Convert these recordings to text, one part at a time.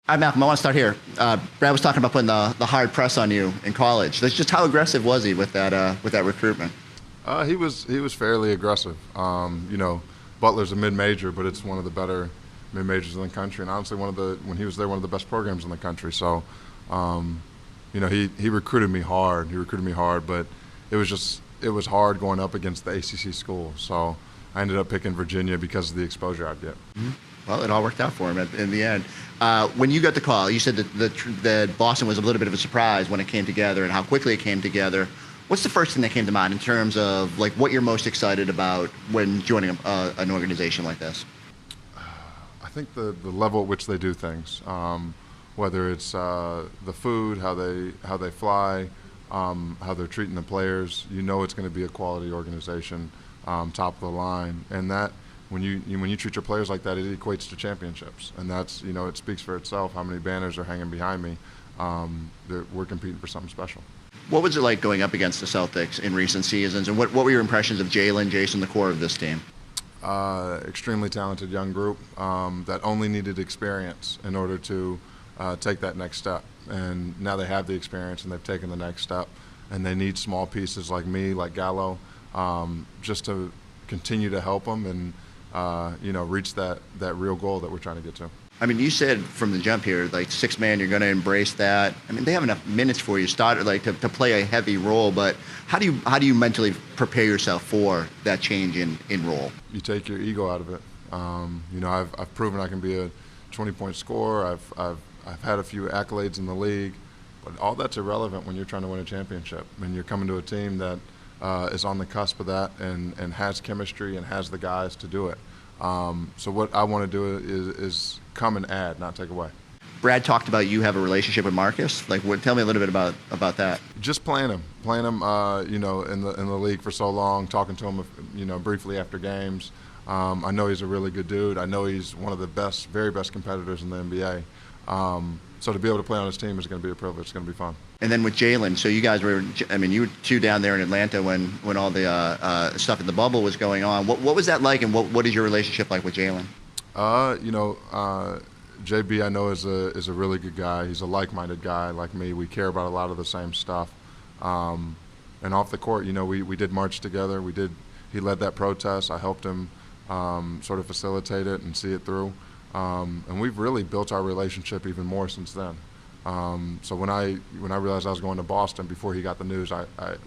Hi, Malcolm. I want to start here. Brad was talking about putting the hard press on you in college. That's just how aggressive was he with that recruitment? He was fairly aggressive. Butler's a mid-major, but it's one of the better mid-majors in the country, and honestly, when he was there, one of the best programs in the country. So, he recruited me hard. But it was hard going up against the ACC schools. So I ended up picking Virginia because of the exposure I'd get. Mm-hmm. Well, it all worked out for him in the end. When you got the call, you said that Boston was a little bit of a surprise when it came together and how quickly it came together. What's the first thing that came to mind in terms of like what you're most excited about when joining an organization like this? I think the level at which they do things, whether it's the food, how they fly, how they're treating the players. You know it's going to be a quality organization, top of the line, and that. When you treat your players like that, it equates to championships, and that's it speaks for itself. How many banners are hanging behind me? We're competing for something special. What was it like going up against the Celtics in recent seasons, and what were your impressions of Jaylen, Jayson, the core of this team? Extremely talented young group that only needed experience in order to take that next step, and now they have the experience and they've taken the next step, and they need small pieces like me, like Gallo, just to continue to help them and reach that real goal that we're trying to get to. I mean, you said from the jump here, like 6-man, you're going to embrace that. I mean, they have enough minutes for you to play a heavy role, but how do you mentally prepare yourself for that change in role? You take your ego out of it. I've proven I can be a 20-point scorer. I've had a few accolades in the league, but all that's irrelevant when you're trying to win a championship. When you're coming to a team that is on the cusp of that and has chemistry and has the guys to do it. So what I want to do is come and add, not take away. Brad talked about you have a relationship with Marcus. Tell me a little bit about that. Just playing him, in the league for so long, talking to him, briefly after games. I know he's a really good dude. I know he's one of the best, very best competitors in the NBA. So to be able to play on his team is going to be a privilege. It's going to be fun. And then with Jaylen, so you guys were, you were two down there in Atlanta when all the stuff in the bubble was going on. What was that like, and what is your relationship like with Jaylen? JB I know is a really good guy. He's a like-minded guy like me. We care about a lot of the same stuff. And off the court, we did march together. He led that protest. I helped him sort of facilitate it and see it through. And we've really built our relationship even more since then. So when I realized I was going to Boston before he got the news,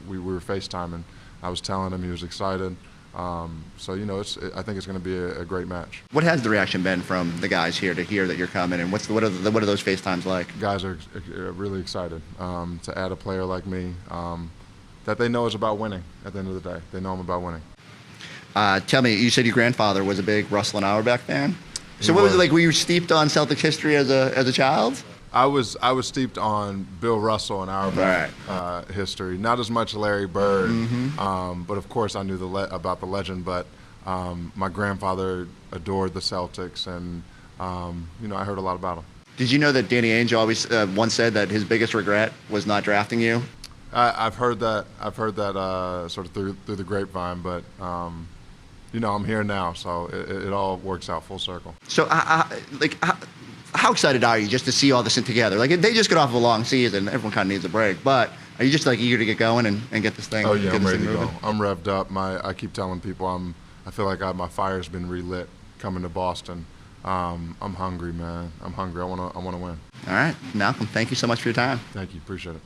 we were FaceTiming. I was telling him, he was excited. I think it's going to be a great match. What has the reaction been from the guys here to hear that you're coming, and what are those FaceTimes like? Guys are really excited to add a player like me that they know is about winning. At the end of the day, they know I'm about winning. Tell me, you said your grandfather was a big Russell and Auerbach fan. So what was it like? Were you steeped on Celtics history as a child? I was steeped on Bill Russell and Auerbach history. Not as much Larry Bird, but of course I knew about the legend. But my grandfather adored the Celtics, and I heard a lot about them. Did you know that Danny Ainge always once said that his biggest regret was not drafting you? I've heard that. Sort of through the grapevine, but. I'm here now, so it all works out full circle. So, how excited are you just to see all this together? Like, they just got off of a long season. Everyone kind of needs a break. But are you just, eager to get going and get this thing moving? Oh, yeah, I'm ready to go. I'm revved up. I keep telling people I feel like my fire's been relit coming to Boston. I'm hungry, man. I'm hungry. I want to win. All right. Malcolm, thank you so much for your time. Thank you. Appreciate it.